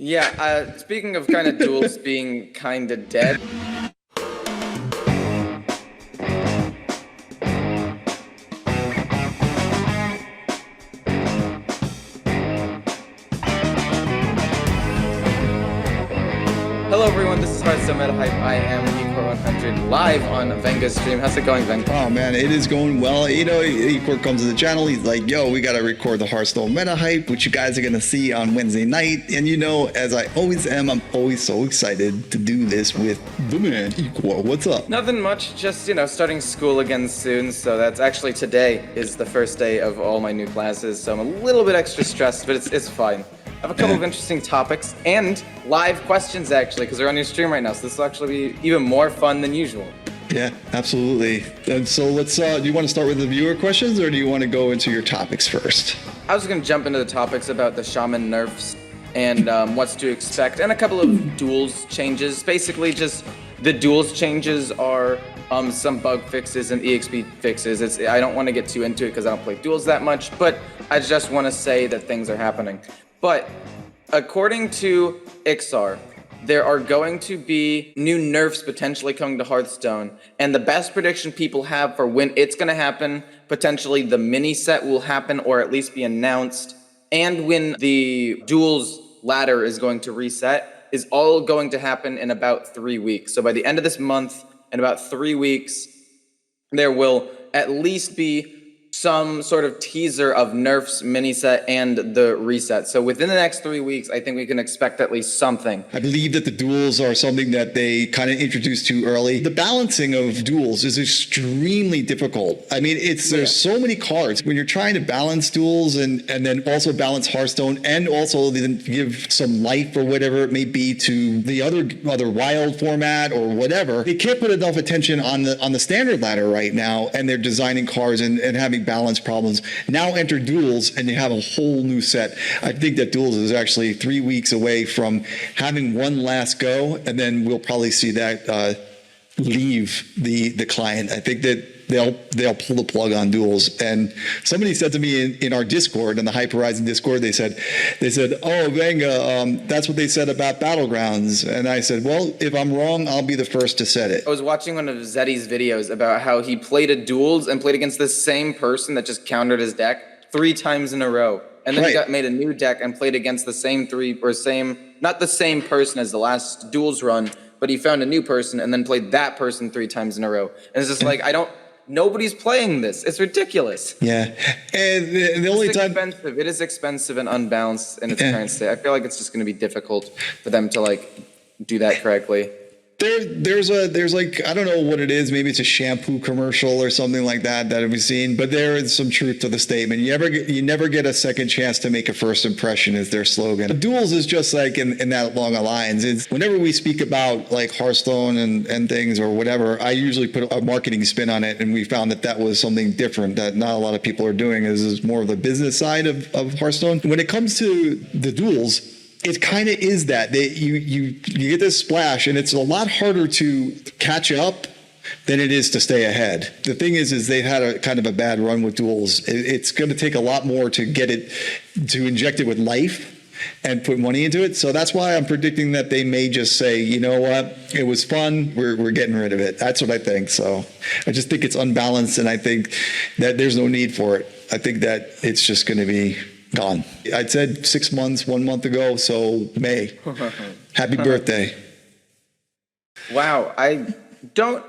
Yeah, speaking of kind of duels being kind of dead. Hello everyone, this is Hearthstone Meta Hype. I am E4 100 live on Venga's stream. How's it going, Venga? Oh man, it is going well. You know, E4 comes to the channel, he's like, yo, we gotta record the Hearthstone Meta Hype, which you guys are gonna see on Wednesday night. And you know, as I always am, I'm always so excited to do this with the man, E4. What's up? Nothing much, just, starting school again soon. So that's actually today is the first day of all my new classes. So I'm a little bit extra stressed, but it's fine. I have a couple of interesting topics and live questions, actually, because they're on your stream right now. So this will actually be even more fun than usual. Yeah, absolutely. And so let's, do you want to start with the viewer questions or do you want to go into your topics first? I was going to jump into the topics about the Shaman nerfs and what's to expect, and a couple of duels changes. Basically, just the duels changes are some bug fixes and EXP fixes. I don't want to get too into it because I don't play duels that much, but I just want to say that things are happening. But according to Ixar, there are going to be new nerfs potentially coming to Hearthstone, and the best prediction people have for when it's going to happen, potentially the mini set will happen or at least be announced, and when the duels ladder is going to reset, is all going to happen in about 3 weeks. So by the end of this month, in about 3 weeks, there will at least be some sort of teaser of Nerfs mini set and the reset. So within the next 3 weeks, I think we can expect at least something. I believe that the duels are something that they kind of introduced too early. The balancing of duels is extremely difficult. I mean, there's so many cards when you're trying to balance duels and then also balance Hearthstone and also then give some life or whatever it may be to the other wild format or whatever. They can't put enough attention on the standard ladder right now, and they're designing cards and having balance problems. Now enter duels and you have a whole new set. I think that duels is actually 3 weeks away from having one last go, and then we'll probably see that leave the client. I think that they'll pull the plug on duels. And somebody said to me in our Discord, in the Hype Horizen Discord, they said, oh, Venga, that's what they said about Battlegrounds. And I said, well, if I'm wrong, I'll be the first to set it. I was watching one of Zeddy's videos about how he played a duels and played against the same person that just countered his deck 3 times in a row. And then he made a new deck and played against the same not the same person as the last duels run, but he found a new person and then played that person 3 times in a row. And it's just like, nobody's playing this. It's ridiculous. Yeah. And the only time... It is expensive and unbalanced in its current state. I feel like it's just going to be difficult for them to, do that correctly. There's like, I don't know what it is. Maybe it's a shampoo commercial or something like that we've seen, but there is some truth to the statement. You never get a second chance to make a first impression is their slogan. Duels is just like in that long of lines. It's whenever we speak about like Hearthstone and things or whatever, I usually put a marketing spin on it. And we found that was something different that not a lot of people are doing is more of the business side of Hearthstone. When it comes to the duels, it kind of is that you get this splash, and it's a lot harder to catch up than it is to stay ahead. The thing is they've had a kind of a bad run with duels. It's going to take a lot more to get it, to inject it with life and put money into it. So that's why I'm predicting that they may just say, you know what, it was fun, we're getting rid of it. That's what I think. So I just think it's unbalanced, and I think that there's no need for it. I think that it's just going to be gone. I'd said 6 months, 1 month ago, so May. Happy birthday. Wow, I don't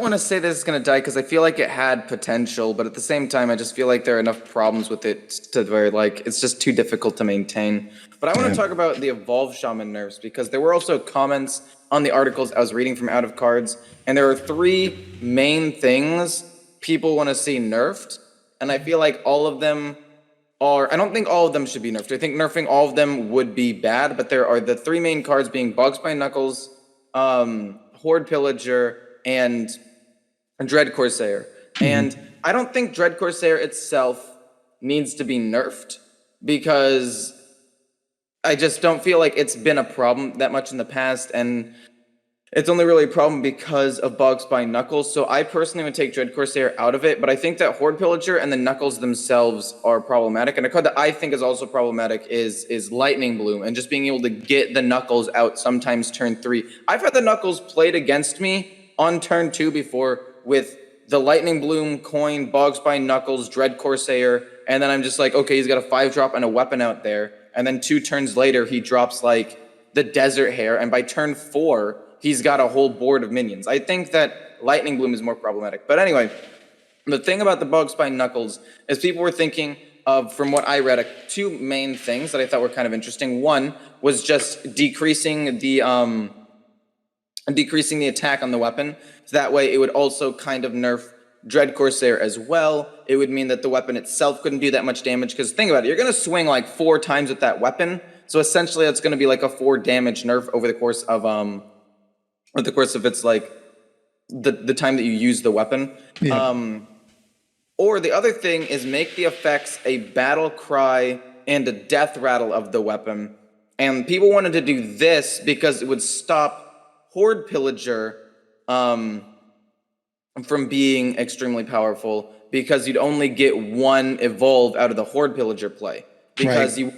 want to say that it's going to die because I feel like it had potential, but at the same time, I just feel like there are enough problems with it to where it's just too difficult to maintain. But I want to talk about the Evolved Shaman nerfs because there were also comments on the articles I was reading from Out of Cards, and there are 3 main things people want to see nerfed, and I feel like all of them I don't think all of them should be nerfed. I think nerfing all of them would be bad, but there are the 3 main cards being Bogs by Knuckles, Horde Pillager, and Dread Corsair. And I don't think Dread Corsair itself needs to be nerfed because I just don't feel like it's been a problem that much in the past, and It's only really a problem because of bugs by Knuckles. So I personally would take Dread Corsair out of it, but I think that Horde Pillager and the Knuckles themselves are problematic. And a card that I think is also problematic is Lightning Bloom and just being able to get the Knuckles out sometimes turn 3. I've had the Knuckles played against me on turn 2 before with the Lightning Bloom coin, Bogs by Knuckles, Dread Corsair, and then I'm just like, okay, he's got a 5-drop and a weapon out there. And then 2 turns later, he drops like the Desert Hare, and by turn 4, he's got a whole board of minions. I think that Lightning Bloom is more problematic. But anyway, the thing about the Bogs by Knuckles is people were thinking of, from what I read, 2 main things that I thought were kind of interesting. One was just decreasing the attack on the weapon. So that way it would also kind of nerf Dread Corsair as well. It would mean that the weapon itself couldn't do that much damage. Because think about it, you're going to swing like 4 times with that weapon. So essentially that's going to be like a 4 damage nerf over the course of its like the time that you use the weapon. Yeah. Or the other thing is make the effects a battle cry and a death rattle of the weapon. And people wanted to do this because it would stop Horde Pillager from being extremely powerful, because you'd only get 1 evolve out of the Horde Pillager play. Because you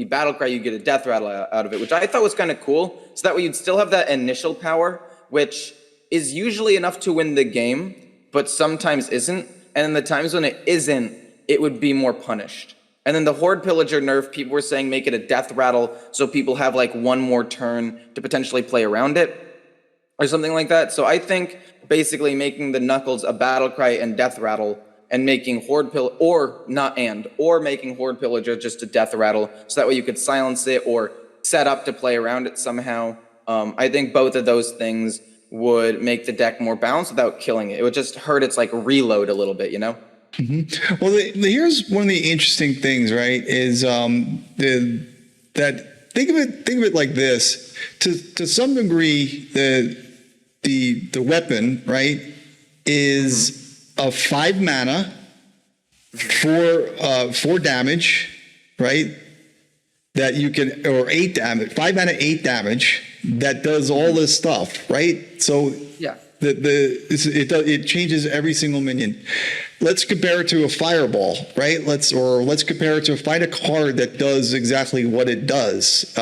battle cry, you get a death rattle out of it, which I thought was kind of cool. So that way you'd still have that initial power, which is usually enough to win the game, but sometimes isn't. And in the times when it isn't, it would be more punished. And then the Horde Pillager nerf, people were saying make it a death rattle, so people have like 1 more turn to potentially play around it, or something like that. So I think basically making the Knuckles a battle cry and death rattle, and making Horde making Horde Pillager just a death rattle, so that way you could silence it or set up to play around it somehow. I think both of those things would make the deck more balanced without killing it. It would just hurt its like reload a little bit, you know? Mm-hmm. Well, here's one of the interesting things, right? Is think of it like this. To some degree, the weapon, right, is a 5 mana, 4 damage, right? That you can, or 8 damage, 5 mana, 8 damage, that does all this stuff, right? So yeah, it changes every single minion. Let's compare it to a fireball, right? Let's compare it to find a card that does exactly what it does.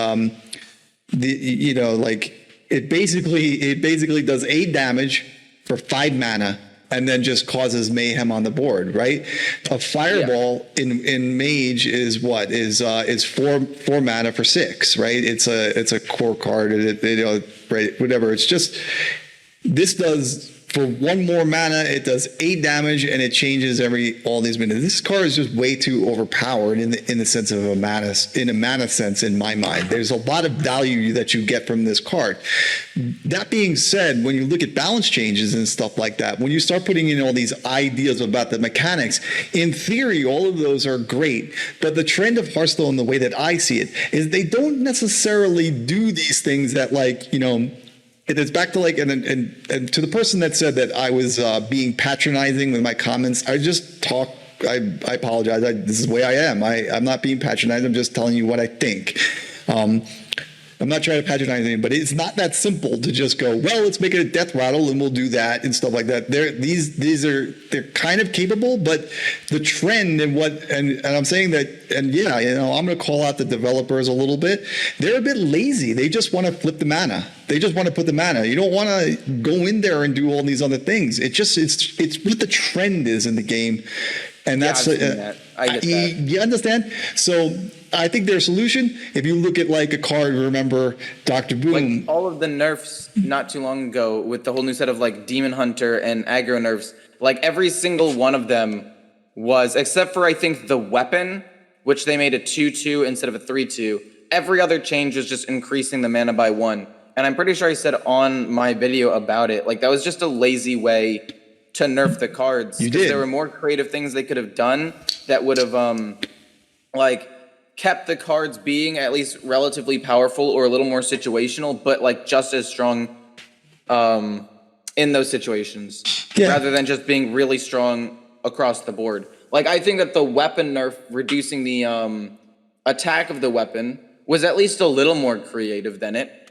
It basically does 8 damage for 5 mana, and then just causes mayhem on the board, right? A fireball in Mage is what? Is 4 mana for 6, right? It's a core card, right? Whatever. It's just, this does, for 1 more mana, it does 8 damage, and it changes all these minutes. This card is just way too overpowered in the sense of a mana sense, in my mind. There's a lot of value that you get from this card. That being said, when you look at balance changes and stuff like that, when you start putting in all these ideas about the mechanics, in theory, all of those are great. But the trend of Hearthstone, the way that I see it, is they don't necessarily do these things that, like, it's back to like, and to the person that said that I was being patronizing with my comments, I just talk. I apologize. This is the way I am. I'm not being patronizing. I'm just telling you what I think. I'm not trying to patronize anything, but it's not that simple to just go, well, let's make it a death rattle and we'll do that and stuff like that. They're kind of capable, but the trend and I'm saying that, and yeah, I'm going to call out the developers a little bit. They're a bit lazy. They just want to flip the mana. They just want to put the mana. You don't want to go in there and do all these other things. It's what the trend is in the game. And that's, I get that. You understand? So I think their solution, if you look at like a card, remember Dr. Boom. Like all of the nerfs not too long ago with the whole new set of like Demon Hunter and aggro nerfs, like every single one of them was, except for I think the weapon, which they made a 2/2 instead of a 3/2. Every other change was just increasing the mana by 1. And I'm pretty sure I said on my video about it, like that was just a lazy way to nerf the cards. You did. There were more creative things they could have done that would have kept the cards being at least relatively powerful or a little more situational, but like just as strong in those situations, rather than just being really strong across the board. Like I think that the weapon nerf, reducing the attack of the weapon, was at least a little more creative than it.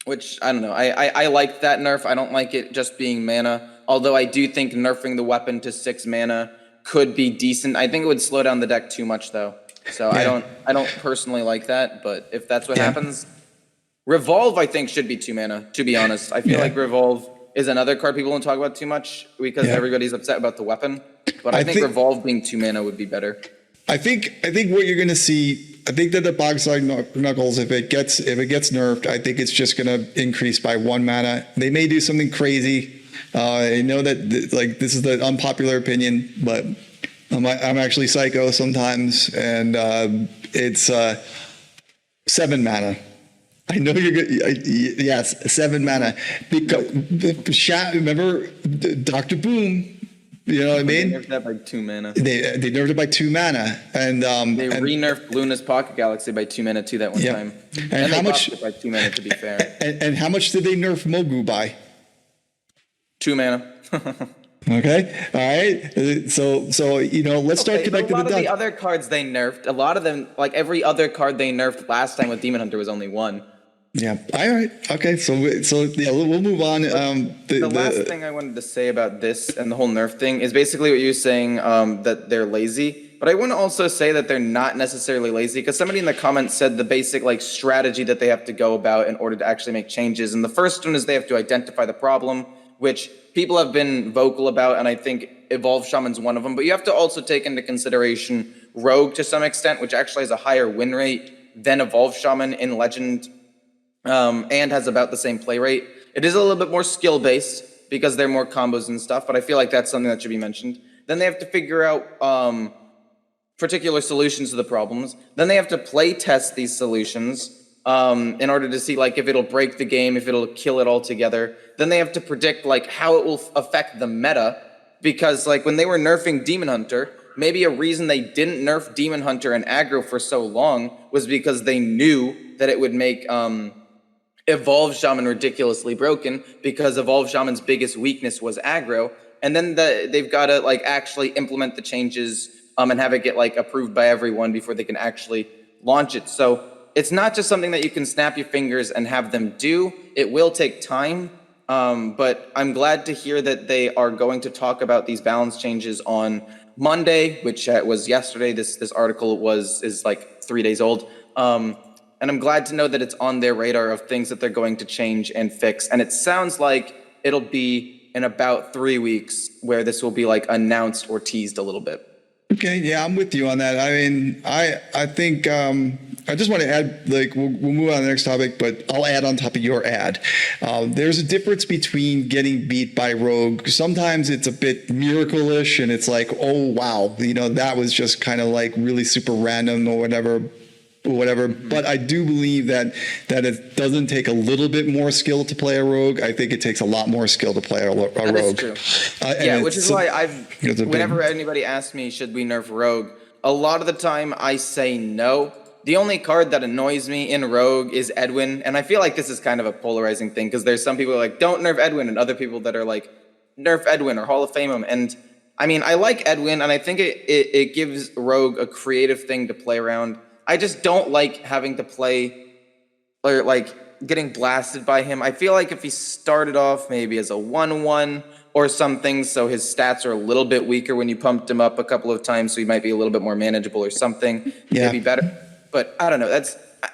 which I don't know. I like that nerf. I don't like it just being mana. Although I do think nerfing the weapon to 6 mana could be decent. I think it would slow down the deck too much though. So Yeah. I don't personally like that. But if that's what Yeah. happens, Revolve I think should be 2 mana. To be honest, I feel Yeah. like Revolve is another card people don't talk about too much because Yeah. everybody's upset about the weapon. But I think Revolve being 2 mana would be better. I think what you're going to see. I think that the Bogside Knuckles, if it gets nerfed, I think it's just going to increase by 1 mana. They may do something crazy. I know that like this is the unpopular opinion, but I'm actually psycho sometimes, and it's 7 mana. I know you're good. Yes, 7 mana. Because remember Dr. Boom. You know what I mean? They nerfed that by 2 mana. They nerfed it by 2 mana, and They re-nerfed Luna's Pocket Galaxy by 2 mana too that one time. And how they much? buffed it by 2 mana to be fair. And how much did they nerf Mogu by? 2 mana. Okay, all right. So you know, let's start connecting a lot the of the dots. other cards they nerfed, a lot of them, like every other card they nerfed last time with Demon Hunter was only 1. Yeah. All right. Okay. So yeah, we'll move on. The last thing I wanted to say about this and the whole nerf thing is basically what you're saying, that they're lazy. But I want to also say that they're not necessarily lazy, because somebody in the comments said the basic like strategy that they have to go about in order to actually make changes. And the first one is they have to identify the problem, which people have been vocal about, and I think Evolve Shaman's one of them. But you have to also take into consideration Rogue to some extent, which actually has a higher win rate than Evolve Shaman in Legend. And has about the same play rate. It is a little bit more skill-based because they're more combos and stuff, but I feel like that's something that should be mentioned. Then they have to figure out particular solutions to the problems. Then they have to play test these solutions in order to see like if it'll break the game, if it'll kill it altogether. Then they have to predict like how it will affect the meta, because like when they were nerfing Demon Hunter, maybe a reason they didn't nerf Demon Hunter and aggro for so long was because they knew that it would make Evolve Shaman ridiculously broken, because Evolve Shaman's biggest weakness was aggro, and then they've got to like actually implement the changes and have it get like approved by everyone before they can actually launch it. So it's not just something that you can snap your fingers and have them do. It will take time, but I'm glad to hear that they are going to talk about these balance changes on Monday, which was yesterday. This article is like 3 days old. And I'm glad to know that it's on their radar of things that they're going to change and fix. And it sounds like it'll be in about 3 weeks where this will be like announced or teased a little bit. Okay, yeah, I'm with you on that. I mean, I think I just want to add, like, we'll move on to the next topic, but I'll add on top of your ad. There's a difference between getting beat by Rogue. Sometimes it's a bit miracle-ish, and it's like, oh wow, you know, that was just kind of like really super random or whatever. But I do believe that it doesn't take a little bit more skill to play a rogue. I think it takes a lot more skill to play a rogue. That is true. Yeah, which is why whenever anybody asks me, should we nerf rogue, a lot of the time I say no. The only card that annoys me in rogue is Edwin, and I feel like this is kind of a polarizing thing, because there's some people who are like, don't nerf Edwin, and other people that are like, nerf Edwin or Hall of Fame him. And I mean, I like Edwin, and I think it gives rogue a creative thing to play around. I just don't like having to play, or like getting blasted by him. I feel like if he started off maybe as a 1/1 or something, so his stats are a little bit weaker when you pumped him up a couple of times, so he might be a little bit more manageable or something, maybe better. But I don't know.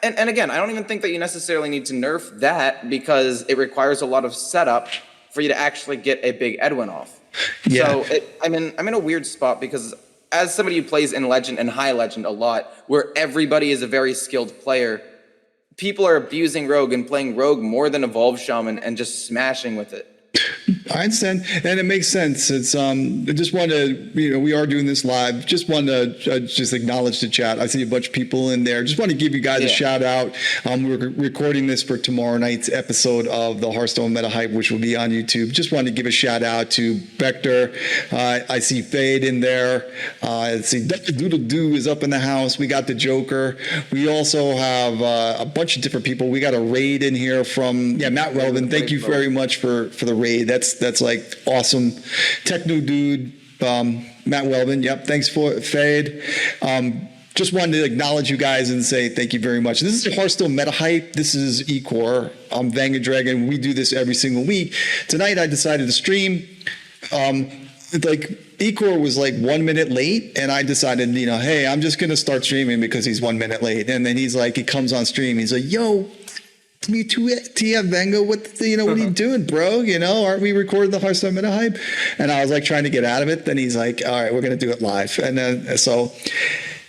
And again, I don't even think that you necessarily need to nerf that, because it requires a lot of setup for you to actually get a big Edwin off. Yeah. So I'm in a weird spot, because as somebody who plays in Legend and High Legend a lot, where everybody is a very skilled player, people are abusing Rogue and playing Rogue more than Evolve Shaman and just smashing with it. I understand, and it makes sense. It's I just want to, we are doing this live. Just want to just acknowledge the chat. I see a bunch of people in there. Just want to give you guys a shout out. We're recording this for tomorrow night's episode of the Hearthstone Meta Hype, which will be on YouTube. Just want to give a shout out to Vector. I see Fade in there. I see Doodle Doo is up in the house. We got the Joker. We also have a bunch of different people. We got a raid in here from Matt Relvin. Thank you very much for the raid. That's like awesome. Techno Dude, Matt Welvin. Yep. Thanks for Fade. just wanted to acknowledge you guys and say thank you very much. This is the Hearthstone Meta Hype. This is Ecor. I'm Vanga Dragon. We do this every single week. Tonight I decided to stream. Ecor was like 1 minute late, and I decided, hey, I'm just gonna start streaming because he's 1 minute late. And then he comes on stream. He's like, yo, TF Venga, what are you doing, bro? Aren't we recording the Hearthstone Meta Hype? And I was like trying to get out of it. Then he's like, all right, we're gonna do it live.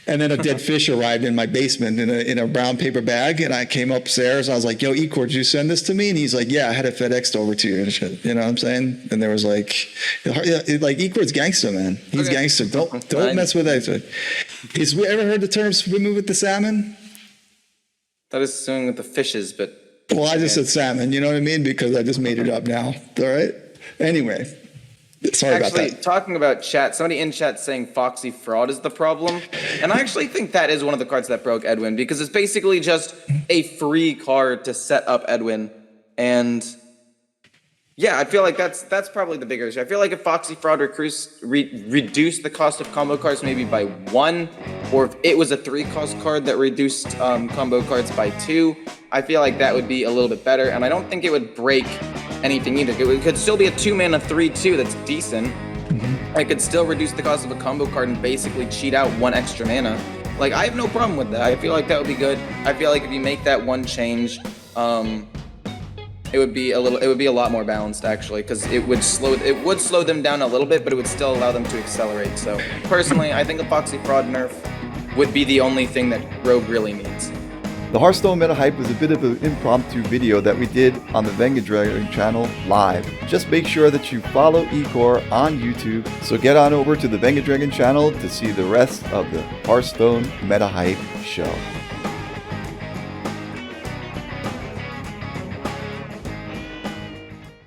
And then a dead fish arrived in my basement in a brown paper bag, and I came upstairs. I was like, yo, Ecor, did you send this to me? And he's like, yeah, I had it FedExed over to you and shit. You know what I'm saying? And there was Ecor's gangster, man. He's gangster. Don't mess with that. Have you ever heard the term swimming with the salmon? That is swimming with the fishes, but... Well, I just said salmon, you know what I mean? Because I just made it up now. All right? Anyway. Sorry about that. Actually, talking about chat, somebody in chat saying Foxy Fraud is the problem. And I actually think that is one of the cards that broke Edwin, because it's basically just a free card to set up Edwin. And yeah, I feel like that's probably the bigger issue. I feel like if Foxy Fraud reduced the cost of combo cards maybe by 1, or if it was a 3-cost card that reduced combo cards by 2, I feel like that would be a little bit better. And I don't think it would break anything either. It could still be a 2-mana 3/2 that's decent. I could still reduce the cost of a combo card and basically cheat out 1 extra mana. Like, I have no problem with that. I feel like that would be good. I feel like if you make that 1 change, it would be a lot more balanced actually, because it would slow them down a little bit, but it would still allow them to accelerate. So personally, I think a Foxy Fraud nerf would be the only thing that Rogue really needs. The Hearthstone Meta Hype was a bit of an impromptu video that we did on the Vanga Dragon channel live. Just make sure that you follow Ecor on YouTube, so get on over to the Vanga Dragon channel to see the rest of the Hearthstone Meta Hype show.